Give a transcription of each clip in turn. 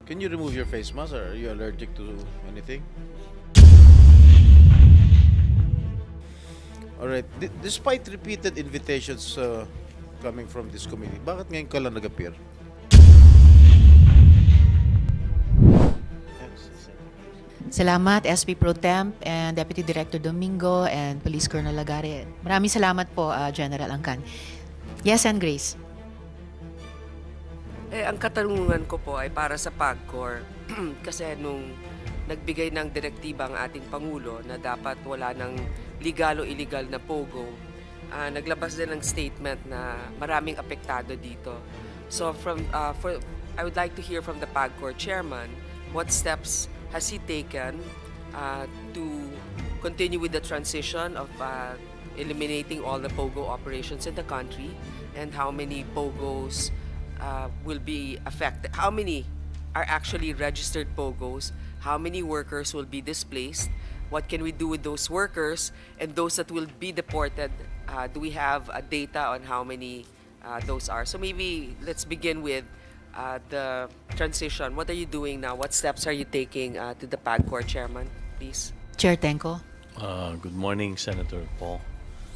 Can you remove your face mask, or are you allergic to anything? Alright, despite repeated invitations coming from this committee, bakit ngayon ka lang nag-appear? Salamat, SP Pro Temp and Deputy Director Domingo and Police Colonel Lagare. Maraming salamat po, General Angkan. Yes, and Grace. Ang katanungan ko po ay para sa PAGCOR kasi nung nagbigay ng direktiba ang ating Pangulo na dapat wala ng legal o illegal na POGO, naglabas din ng statement na maraming apektado dito. So I would like to hear from the PAGCOR chairman what steps has he taken to continue with the transition of eliminating all the POGO operations in the country, and how many POGOs will be affected, how many are actually registered POGOs, how many workers will be displaced, what can we do with those workers, and those that will be deported, do we have data on how many those are? So maybe let's begin with the transition. What are you doing now? What steps are you taking to the PAGCOR chairman, please? Chair Tenko. Good morning, Senator Paul.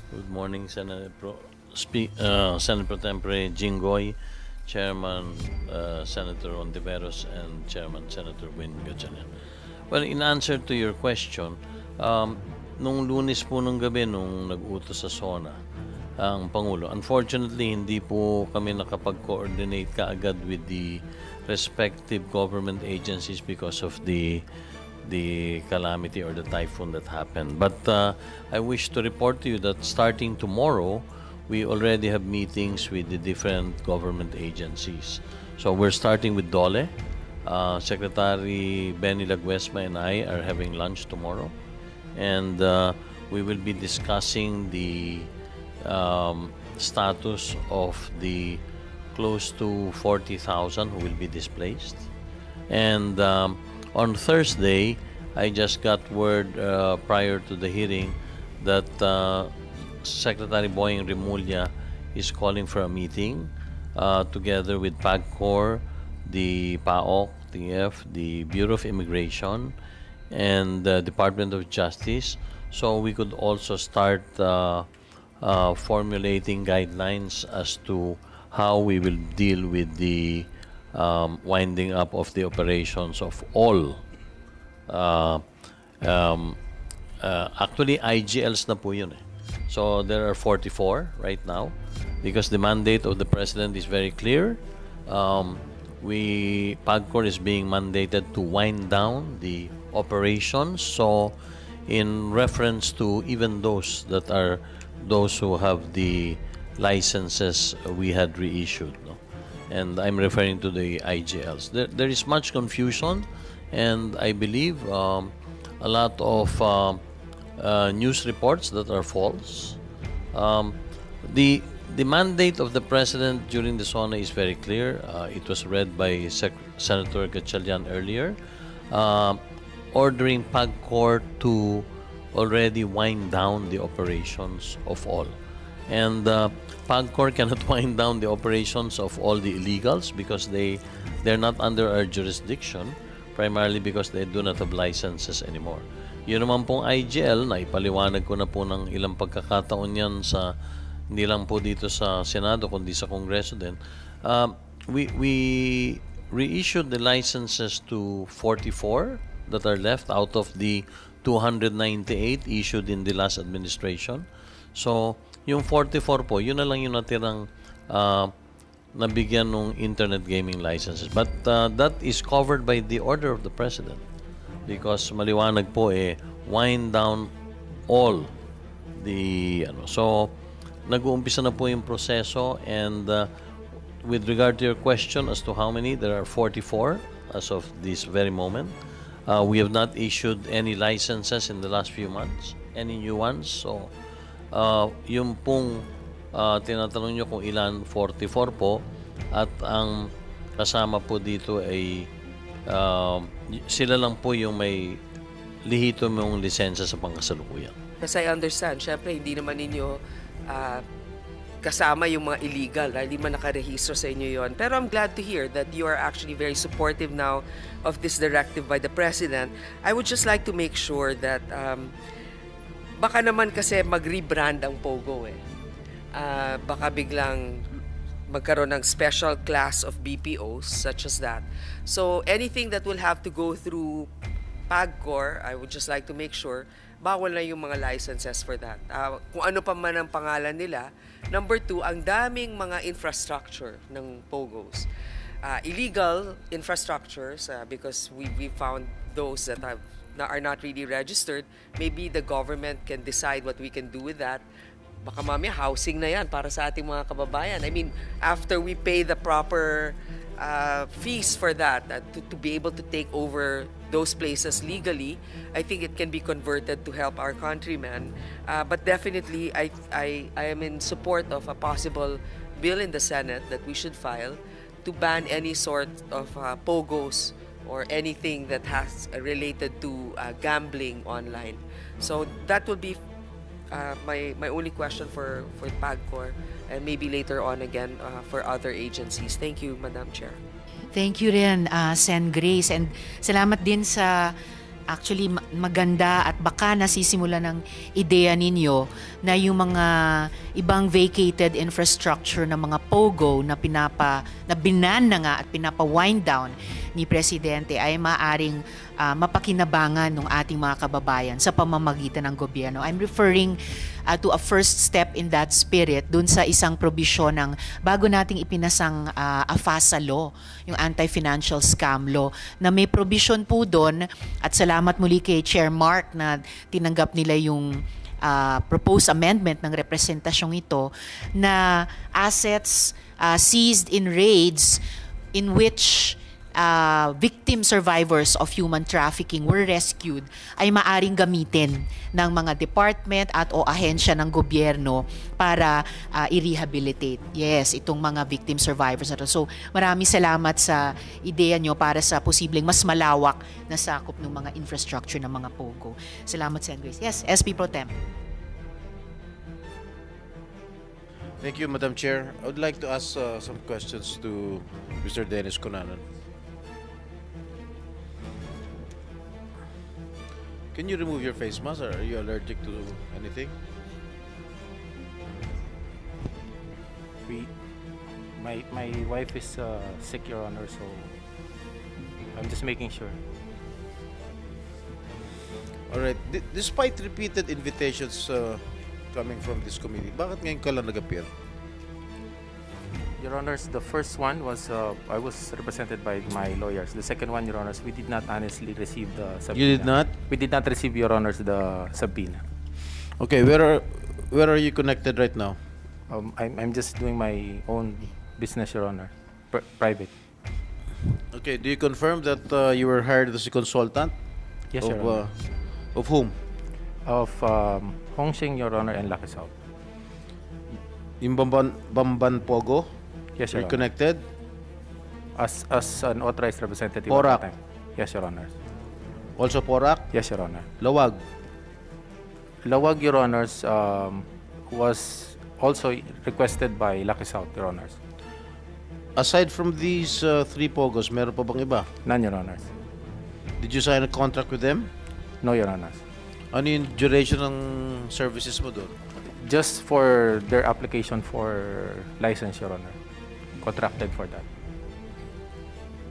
Good morning, Senator Pro Tempore Jinggoy, Chairman Senator Ontiveros, and Chairman Senator Win Gatchalian. Well, in answer to your question, nung Lunes po nung gabi nung nag-utos sa SONA ang Pangulo, unfortunately hindi po kami nakapag-coordinate kaagad with the respective government agencies because of the calamity or the typhoon that happened. But I wish to report to you that starting tomorrow, we already have meetings with the different government agencies. So we're starting with DOLE. Secretary Benny Laguesma and I are having lunch tomorrow. And we will be discussing the status of the close to 40,000 who will be displaced. And on Thursday, I just got word prior to the hearing that Secretary Boying Remulla is calling for a meeting together with PAGCOR, the PAOK, TF, the Bureau of Immigration, and the Department of Justice, so we could also start formulating guidelines as to how we will deal with the winding up of the operations of all. Actually, IGLs na po yun eh. So there are 44 right now because the mandate of the President is very clear. PAGCOR is being mandated to wind down the operations. So in reference to even those who have the licenses we had reissued, no? And I'm referring to the IGLs. There is much confusion, and I believe a lot of news reports that are false. The mandate of the President during the SONA is very clear. It was read by Senator Gatchalian earlier, ordering PAGCOR to already wind down the operations of all. And PAGCOR cannot wind down the operations of all the illegals because they're not under our jurisdiction, primarily because they do not have licenses anymore. Yun naman pong IGL, na ipaliwanag ko na po ng ilang pagkakataon yan sa, hindi lang po dito sa Senado, kundi sa Kongreso din. We reissued the licenses to 44 that are left out of the 298 issued in the last administration. So, yung 44 po, yun na lang yung natirang nabigyan ng internet gaming licenses. But that is covered by the order of the President. Because maliwanag po wind down all the so nag-uumpisa na po yung proseso, and with regard to your question as to how many, there are 44 as of this very moment. We have not issued any licenses in the last few months, any new ones. So yung pong tinatanong nyo kung ilan, 44 po, at ang kasama po dito ay sila lang po yung may lihito mong lisensya sa pangkasalukuyan. As I understand, syempre hindi naman ninyo kasama yung mga illegal, hindi man nakarehistro sa inyo yon. Pero I'm glad to hear that you are actually very supportive now of this directive by the President. I would just like to make sure that baka naman kasi mag-rebrand ang POGO eh. Baka biglang magkaroon ng special class of BPOs such as that. So anything that will have to go through PAGCOR, I would just like to make sure bawal na yung mga licenses for that. Kung ano pa man ang pangalan nila. Number two, ang daming mga infrastructure ng POGOs. Illegal infrastructures, because we found those that are not really registered. Maybe the government can decide what we can do with that. Baka mamaya housing na yan para sa ating mga kababayan. I mean, after we pay the proper fees for that, to be able to take over those places legally, I think it can be converted to help our countrymen. But definitely, I am in support of a possible bill in the Senate that we should file to ban any sort of POGOs or anything that has related to gambling online. So that will be my only question for PAGCOR, and maybe later on again for other agencies. Thank you, Madam Chair. Thank you rin, Sen. Grace. And salamat din sa actually maganda at baka nasisimula ng ideya ninyo na yung mga ibang vacated infrastructure ng mga POGO na binan na nga at pinapa-wind down ni Presidente ay maaring mapakinabangan ng ating mga kababayan sa pamamagitan ng gobyerno. I'm referring to a first step in that spirit dun sa isang probisyon ng bago nating ipinasang AFASA law, yung Anti-Financial Scam Law, na may provision po dun, at salamat muli kay Chair Mark na tinanggap nila yung proposed amendment ng representasyong ito, na assets seized in raids in which victim survivors of human trafficking were rescued ay maaring gamitin ng mga department at o ahensya ng gobyerno para i-rehabilitate. Yes, itong mga victim survivors. So maraming salamat sa ideya nyo para sa posibleng mas malawak na sakop ng mga infrastructure ng mga POGO. Salamat, Sen. Grace. Yes, SP Pro Tem. Thank you, Madam Chair. I would like to ask some questions to Mr. Dennis Cunanan. Can you remove your face mask, or are you allergic to anything? My wife is sick, Your Honor, so I'm just making sure. All right. Despite repeated invitations coming from this committee, bakit ngayon ka lang nag-appear? Your Honors, the first one was I was represented by my lawyers. The second one, Your Honors, we did not honestly receive the subpoena. You did not? We did not receive, Your Honors, the subpoena. Okay, where are you connected right now? I'm just doing my own business, Your Honor, private. Okay, do you confirm that you were hired as a consultant? Yes, Your Honor. Of whom? Of Hongxing, Your Honor, and Lucky South. Yung Bamban Pogo? Yes, You're Your Honor. connected? As an authorized representative. Porac. At the time. Yes, Your Honor. Also Porac? Yes, Your Honor. Lawag? Lawag, Your Honors, was also requested by Lucky South, Your Honors. Aside from these three Pogos, meron pa bang iba? None, Your Honors. Did you sign a contract with them? No, Your Honors. Ano yung duration ng services mo doon? Just for their application for license, Your Honor. Contracted for that.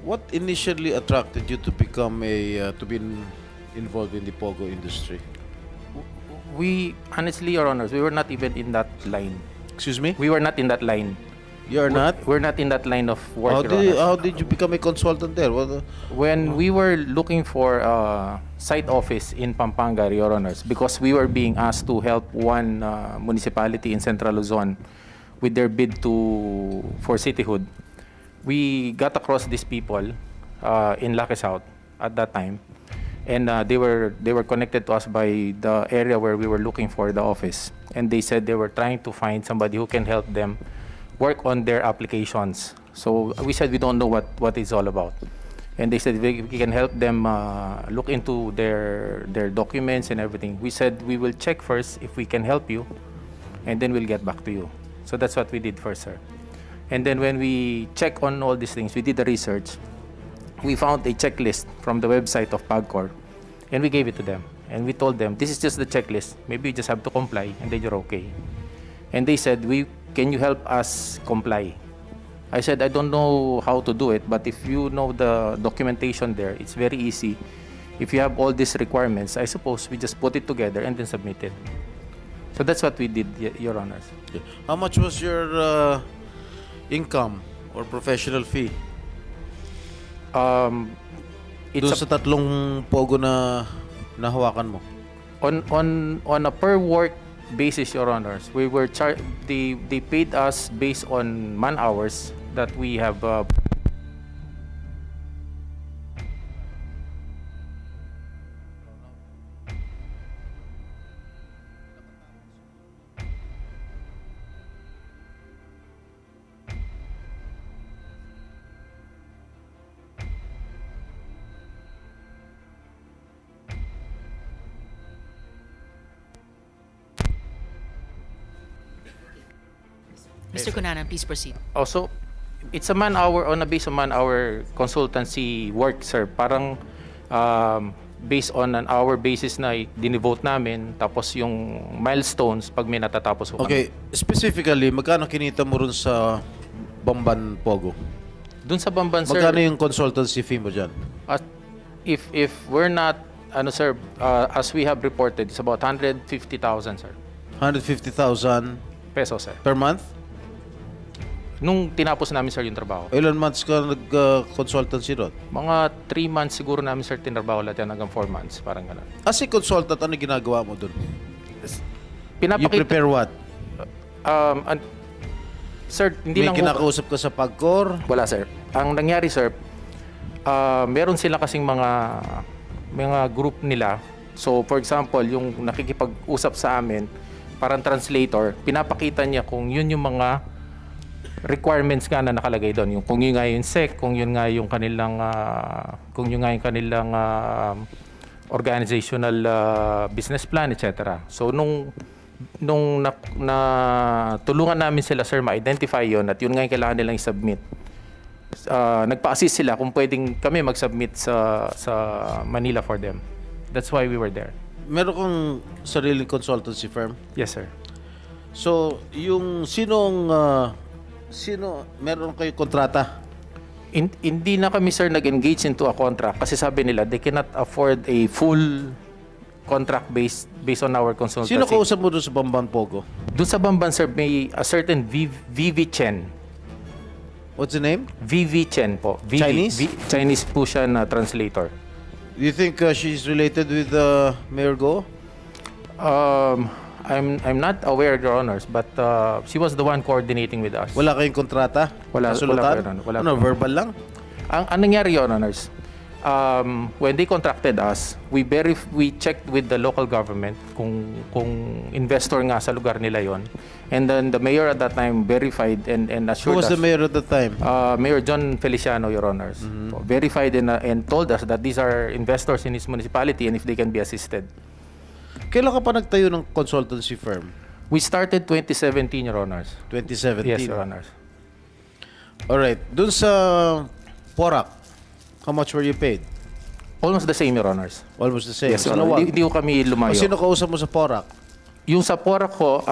What initially attracted you to become to be involved in the Pogo industry? We, honestly, Your Honors, we were not even in that line. Excuse me? We were not in that line. You are not? We're not in that line of work, Your Honors. How did you become a consultant there? When we were looking for a site office in Pampanga, Your Honors, because we were being asked to help one municipality in Central Luzon with their bid for cityhood, we got across these people in Lucky South at that time, and they were connected to us by the area where we were looking for the office, and they said they were trying to find somebody who can help them work on their applications. So we said we don't know what it's all about. And they said we can help them look into their documents and everything. We said we will check first if we can help you, and then we'll get back to you. So that's what we did first, sir. And then when we check on all these things, we did the research. We found a checklist from the website of PAGCOR, and we gave it to them. And we told them, this is just the checklist. Maybe you just have to comply, and then you're okay. And they said, can you help us comply? I said, I don't know how to do it, but if you know the documentation there, it's very easy. If you have all these requirements, I suppose we just put it together and then submit it. So that's what we did, Your Honors. Okay. How much was your income or professional fee? It's Doon sa tatlong pogo na nahawakan mo? on a per work basis, Your Honors. We were they paid us based on man hours that we have. Mr. Cunanan, please proceed. Also, it's a man hour on a base of man hour consultancy work, sir. Parang based on an hour basis na dinivote namin, tapos yung milestones pag may natatapos ko. Okay, specifically, magkano kinita mo rin sa Bamban Pogo? Dun sa Bamban, sir. Magkano yung consultancy fee mo dyan? If we're not, sir, as we have reported, it's about 150,000, sir. 150,000 Pesos, sir. per month? Nung tinapos namin, sir, yung trabaho. Ilan months ka nag-consultancy doon? Mga 3 months siguro namin, sir, tinrabaho lahat yan hanggang 4 months. Parang gano'n. As a consultant, ano ginagawa mo doon? You Pinapakita, prepare what? sir, hindi May lang... kinakausap ka sa PAGCOR? Wala, sir. Ang nangyari, sir, meron sila kasing mga group nila. So, for example, yung nakikipag-usap sa amin, parang translator, pinapakita niya kung yun yung mga requirements nga na nakalagay doon. Kung yun nga yung SEC, kung yun nga yung kanilang organizational business plan, etc. So, nung tulungan namin sila, sir, ma-identify yun at yun nga yung kailangan nilang i-submit. Nagpa-assist sila kung pwedeng kami mag-submit sa Manila for them. That's why we were there. Meron kang sariling consultancy firm? Yes, sir. So, yung meron kayo kontrata? Hindi na kami, sir, nag-engage into a contract kasi sabi nila they cannot afford a full contract based on our consultancy. Sino kausap mo doon sa Bamban Pogo? Doon sa Bamban, sir, may a certain Vivi Chen. What's the name? Vivi Chen po. Chinese? Chinese po siya na translator. Do you think she's related with Mayor Go? I'm not aware, Your Honors, but she was the one coordinating with us. Wala kayong kontrata? Wala, Kasulatan? Your Honor. Wala Ano, po. verbal lang? Ang nangyari, Your Honors, when they contracted us, we checked with the local government kung investor nga sa lugar nila yon. And then the mayor at that time verified and Who assured was us. the mayor at the time? Mayor John Feliciano, Your Honors, verified and told us that these are investors in his municipality and if they can be assisted. Kailan ka pa nagtayo ng consultancy firm? We started 2017, Your Honors. 2017? Yes, Your Honors. Alright. Doon sa Porac, how much were you paid? Almost the same, Your Honors. Almost the same. Yes, Sa Your Honor. Lawag? Hindi ko kami lumayo. Sino kausap mo sa Porac? Yung sa Porac ko,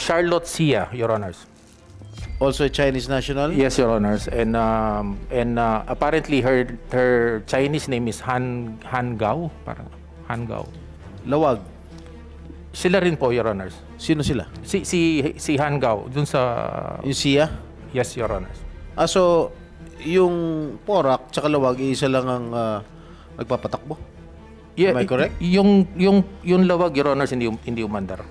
Charlotte Sia, Your Honors. Also a Chinese national? Yes, Your Honors. And apparently her Chinese name is Han Gao. Parang Han Gao. Lawag. Sila rin po, Your Honors. Sino sila? Si Han Gao, dun sa... Yung Sia? Yes, Your Honors. So, yung Porac tsaka Lawag, isa lang ang nagpapatakbo? Yeah, Am I correct? Yung Lawag, Your Honors, hindi umandar.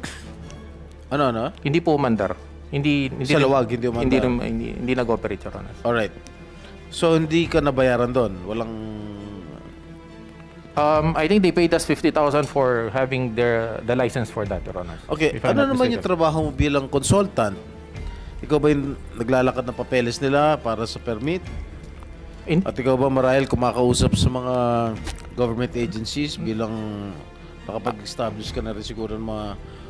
Ano? Hindi po umandar. Hindi Sa Lawag, hindi umandar? Hindi nag-operate, Your Honors. Alright. So, hindi ka nabayaran doon? Walang... I think they paid us 50,000 for having the license for that, Your Honors. Okay, If I'm ano not naman yung mistaken. trabaho mo bilang consultant? Ikaw ba yung naglalakad ng papeles nila para sa permit? At ikaw ba marahil kumakausap sa mga government agencies bilang nakapag-establish ka na rin siguro ng mga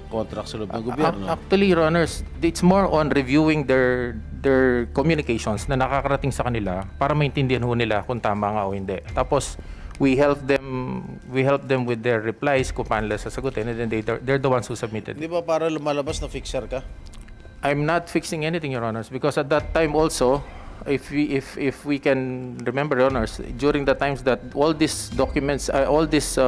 contract sa loob ng gobyerno. Actually, Your Honors, it's more on reviewing their communications na nakakarating sa kanila para maintindihan ho nila kung tama nga o hindi. Tapos, we help them with their replies kung paano nila sasagutin, and then they're the ones who submitted. Di ba para lumalabas na fixer ka? I'm not fixing anything, Your Honors, because at that time also, if we can remember, Your Honors, during the times that all these documents, all these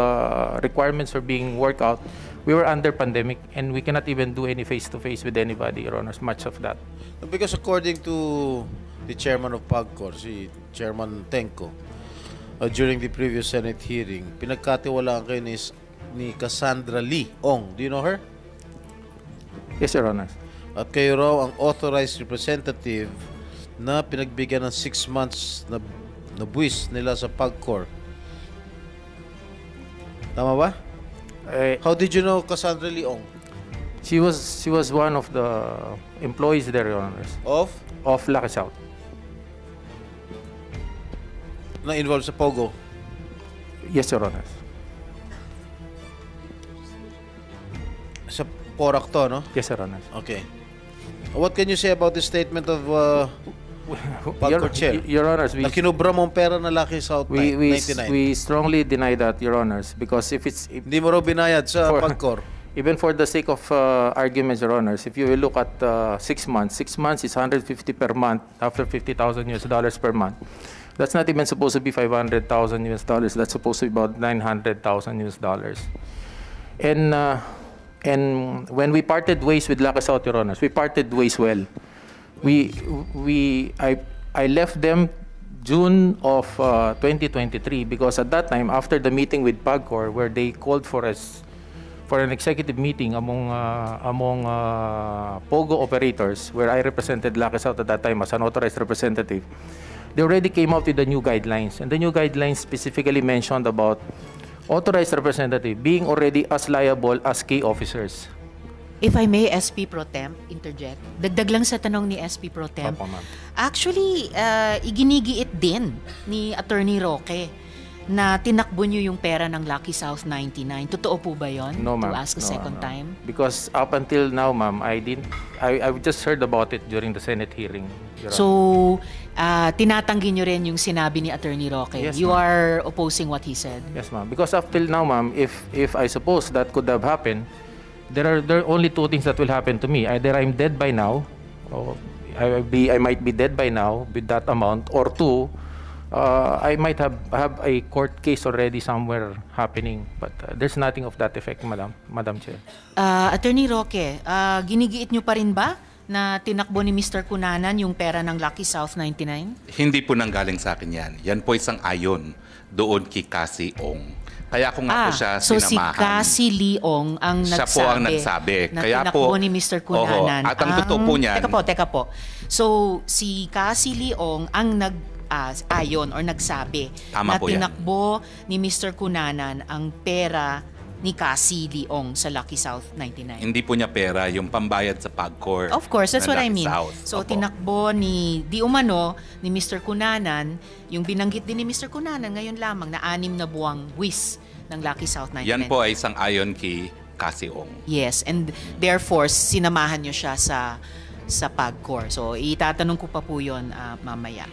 requirements were being worked out, we were under pandemic and we cannot even do any face-to-face with anybody, Your Honors, much of that. Because according to the chairman of PAGCOR, si Chairman Tenko, during the previous Senate hearing, pinagkatiwalaan kayo ni Cassandra Lee Ong. Do you know her? Yes, Your Honors. At kayo raw ang authorized representative na pinagbigyan ng 6 months na buwis nila sa PAGCOR. Tama ba? How did you know Cassandra Lee Ong? She was one of the employees there, Your Honors, of Lucky South. Na involved sa Pogo? Yes, Your Honors. Sa Porac to, no? Yes, Your Honors. Okay. What can you say about the statement of PAGCOR chair? Your Honors, Na kinubra mong pera na Lucky South 99? we strongly deny that, Your Honors, because if Hindi mo raw binayad sa PAGCOR? even for the sake of arguments, Your Honors, if you will look at 6 months, 6 months is $150 per month after $50,000 per month. That's not even supposed to be $500,000 That's supposed to be about $900,000 And when we parted ways with Lucky South, Your Honors, we parted ways well. I left them June of 2023 because at that time, after the meeting with PAGCOR, where they called for an executive meeting among Pogo operators, where I represented Lucky South at that time as an authorized representative, they already came out with the new guidelines. And the new guidelines specifically mentioned about authorized representative being already as liable as key officers. If I may, SP Pro Temp, interject. Dagdag lang sa tanong ni SP Pro Temp. Opo, ma'am. Actually, iginigiit din ni Attorney Roque na tinakbo nyo yung pera ng Lucky South 99. Totoo po ba yun? No, ma'am. To ask a No, second no. time? Because up until now, ma'am, I just heard about it during the Senate hearing. Your Honor. So, tinatanggi nyo rin yung sinabi ni Attorney Roque. Yes, You ma'am. are opposing what he said. Yes, ma'am. Because up till now, ma'am, if I suppose that could have happened, there are only two things that will happen to me. Either I'm dead by now, or I might be dead by now with that amount, or two, I might have a court case already somewhere happening. But there's nothing of that effect, Madam Chair. Attorney Roque, ginigiit nyo pa rin ba na tinakbo ni Mr. Cunanan yung pera ng Lucky South 99? Hindi po nanggaling sa akin yan. Yan po isang ayon doon kay Cassie Ong. Kaya ako nga po siya so sinamahan. si Cassie Leong ang Siya nagsabi. po ang nagsabi. Na Kaya tinakbo po, ni Mr. Cunanan. At ang totoo po niyan. Teka po. So, si Cassie Leong ang ayon or nagsabi Tama na po yan. tinakbo ni Mr. Cunanan ang pera ni Cassie Leong sa Lucky South 99. Hindi po niya pera, yung pambayad sa PAGCOR. Of course, that's ng what I Lucky mean. South. So, Opo. tinakbo ni Mr. Cunanan, yung binanggit din ni Mr. Cunanan ngayon lamang na 6 na buwang buwis ng Lucky South 99. Yan po ay isang ayon kay Cassie Ong. Yes, and therefore, sinamahan nyo siya sa PAGCOR. So, itatanong ko pa po yun mamaya.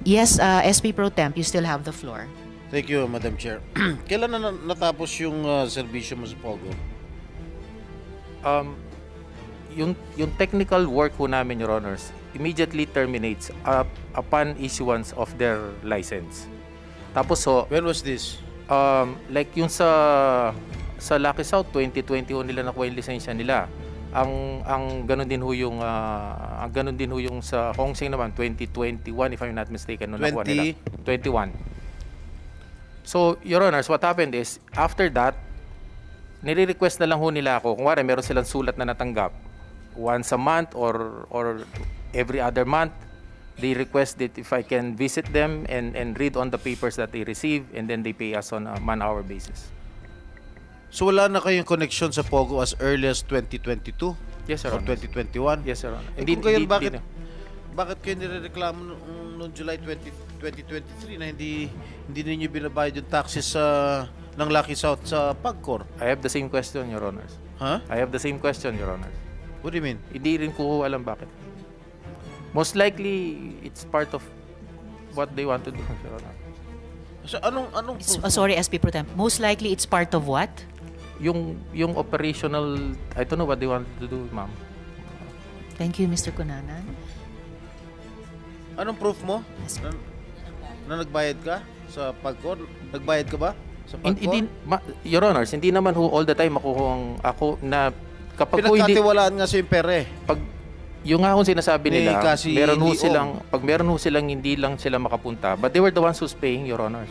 Yes, SP Pro Temp, you still have the floor. Thank you, Madam Chair. Kailan na natapos yung serbisyo mo sa Pogo? Yung technical work po namin, Your Honors, immediately terminates upon issuance of their license. Tapos When was this? like yung sa Lucky South 2021 nila nakuha yung lisensya nila. Ang ganun din ho yung sa Hong Seng naman 2021 if I'm not mistaken no nakuha nila 21. So, Your Honors, what happened is after that nire-request na lang ho nila ako kung wala meron silang sulat na natanggap once a month or every other month. They request that if I can visit them and read on the papers that they receive, and then they pay us on a man-hour basis. So wala na kayong connection sa Pogo as early as 2022? Yes, Your Or Honor. 2021? Yes, Your Honor. Kung kayo, bakit kayo nirereklamo noong July 2023 na hindi ninyo binabayad yung taxes ng Lucky South sa PAGCOR? I have the same question, Your Honors. Huh? I have the same question, Your Honor. What do you mean? Hindi rin ko alam bakit. Most likely, it's part of what they want to do, Your Honor. So, anong proof mo? Sorry, SP Pro Tem. Most likely it's part of what? Yung operational, I don't know what they want to do, ma'am. Thank you, Mr. Cunanan. Anong proof mo? Na nagbayad ka sa PAGCOR? Nagbayad ka ba sa PAGCOR? Your Honors, hindi naman all the time ako na kapag po hindi, Pinagkatiwalaan nga sa yung pera eh. pag yung nga kung sinasabi Ni nila, Cassie meron ho Leong. silang hindi lang sila makapunta, but they were the ones who's paying, Your Honors.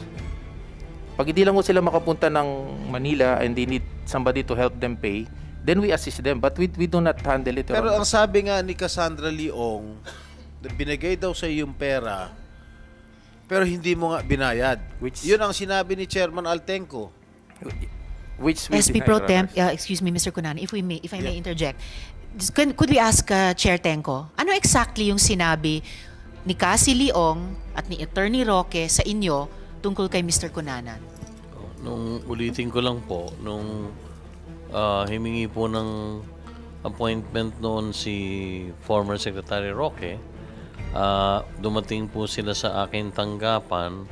Pag hindi lang ho sila makapunta ng Manila and they need somebody to help them pay, then we assist them, but we do not handle it, Your Pero ang Honors. sabi nga ni Cassandra Leong, na binigay daw sa yung pera, pero hindi mo nga binayad. Yun ang sinabi ni Chairman Altenco. Which we SP deny, Pro Your Temp, Honors. excuse me, Mr. Cunanan, if I may interject. Could we ask Chair Tenco, ano exactly yung sinabi ni Cassie Leong at ni Attorney Roque sa inyo tungkol kay Mr. Cunanan? Nung ulitin ko lang po, nung himingi po ng appointment noon si former Secretary Roque, dumating po sila sa aking tanggapan.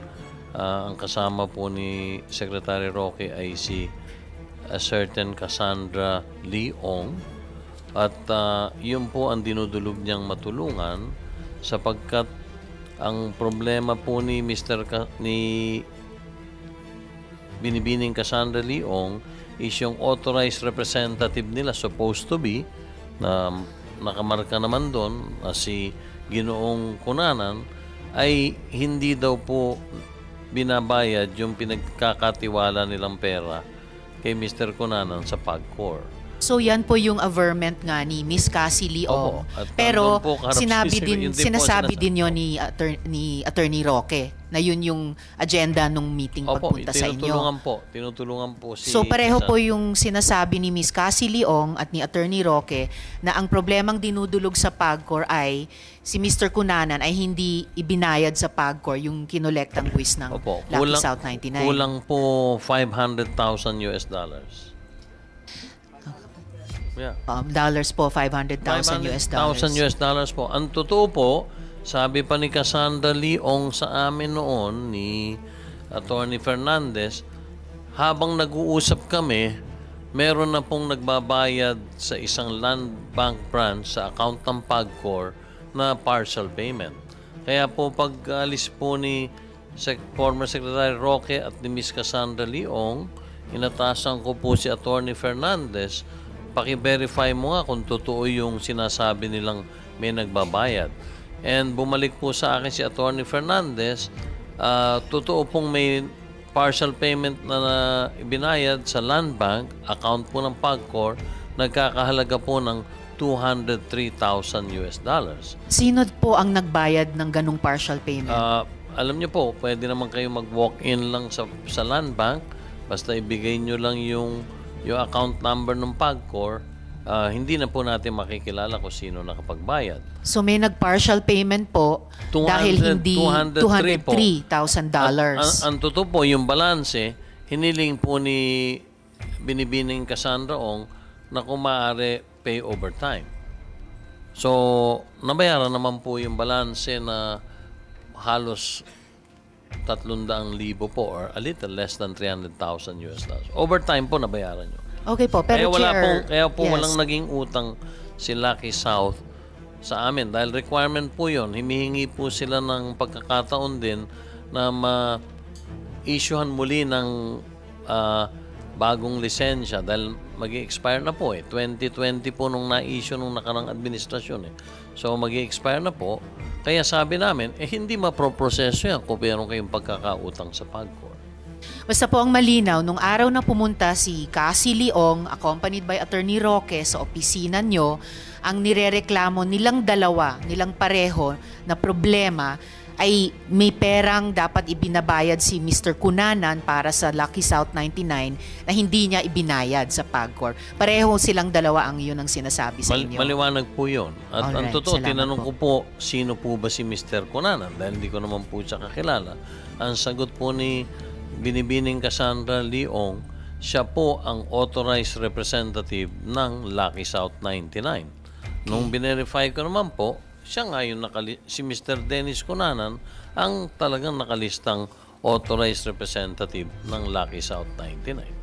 Ang kasama po ni Secretary Roque ay si a certain Cassandra Leong. At yun po ang dinudulog niyang matulungan sapagkat ang problema po ni Binibining Cassandra Leong is yung authorized representative nila supposed to be na nakamarka naman doon si Ginoong Cunanan ay hindi daw po binabayad yung pinagkakatiwala nilang pera kay Mr. Cunanan sa PAGCOR. So yan po yung averment nga ni Miss Cassie Leong. Opo. At Pero nandun po corruption, yun din po sinasabi sinasabi. din yun ni Attorney Roque na yun yung agenda nung meeting Opo, pagpunta sa inyo. tinutulungan po si... So pareho po yung sinasabi ni Miss Cassie Leong at ni Attorney Roque na ang problemang dinudulog sa PAGCOR ay si Mr. Cunanan ay hindi ibinayad sa PAGCOR yung kinolektang buwis ng Opo, Lucky South 99. kulang po $500,000 US. Yeah. Dollars po, 500,000 US dollars. $500,000 po. Ang totoo po, sabi pa ni Cassandra Leong sa amin noon ni Attorney Fernandez, habang nag-uusap kami, meron na pong nagbabayad sa isang land bank branch sa account ng PAGCOR na partial payment. Kaya po pag alis po ni former Secretary Roque at ni Ms. Cassandra Leong, inatasan ko po si Attorney Fernandez, paki-verify mo nga kung totoo yung sinasabi nilang may nagbabayad. And bumalik po sa akin si Attorney Fernandez, totoo pong may partial payment na ibinayad sa land bank, account po ng PAGCOR, nagkakahalaga po ng $203,000 US. Sino po ang nagbayad ng ganung partial payment? Alam niyo po, pwede naman kayo mag-walk-in lang sa land bank, basta ibigay niyo lang yung account number ng PAGCOR, hindi na po natin makikilala kung sino nakapagbayad. So may nag-partial payment po dahil hindi $203,000. Ang totoo po, yung balanse, hiniling po ni Binibining Cassandra Ong na kung maaari pay overtime. So, nabayaran naman po yung balanse na halos 300,000 po or a little less than $300,000 US. Overtime po nabayaran nyo. Okay po, pero Kaya po yes. walang naging utang si Lucky South sa amin. Dahil requirement po yun. Himihingi po sila ng pagkakataon din na ma-issuehan muli ng bagong lisensya dahil mag-i-expire na po 2020 po nung na-issue nung nakarang administrasyon So mag-i-expire na po. Kaya sabi namin, hindi maproproseso yan kung meron kayong pagkakautang sa PAGCOR. Basta po ang malinaw, nung araw na pumunta si Cassie Leong, accompanied by Attorney Roque sa opisina nyo, ang nirereklamo nilang dalawa, nilang pareho na problema ay may perang dapat ibinabayad si Mr. Cunanan para sa Lucky South 99 na hindi niya ibinayad sa PAGCOR. Pareho silang dalawa ang yun ang sinasabi sa inyo. Maliwanag po yun. At ang Alright, totoo, salamat tinanong po. ko po, sino po ba si Mr. Cunanan? Dahil hindi ko naman po siya kakilala. Ang sagot po ni Binibining Cassandra Leong, siya po ang authorized representative ng Lucky South 99. Nung binerify ko naman po, siya nga yung si Mr. Dennis Cunanan ang talagang nakalistang authorized representative ng Lucky South 99.